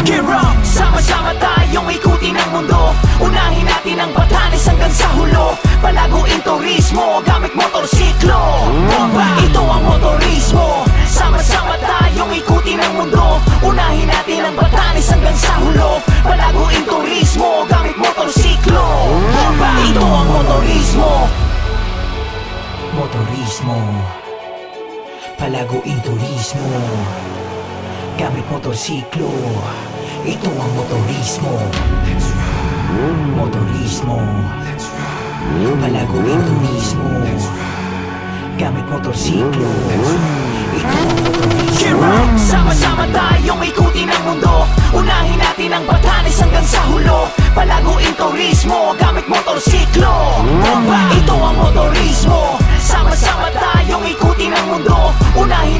Gear up! Sama-sama tayong ikutin ang mundo. Unahin natin ang Batanes hanggang sa hulo. Palaguin turismo gamit motorsiklo. Bomba! Ito ang motorismo. Sama-sama tayong ikutin ang mundo. Unahin natin ang Batanes hanggang sa hulo. Palaguin turismo gamit motorsiklo. Bomba! Ito ang motorismo. Motorismo. Palaguin turismo gamit motorsiklo. Ito ang motorismo. Motorismo. Palaguin turismo gamit motorsiklo. Ito ang motorismo. Sama-sama tayong ikutin ang mundo. Unahin natin ang Batanes hanggang sa hulo. Palaguin turismo gamit motorsiklo.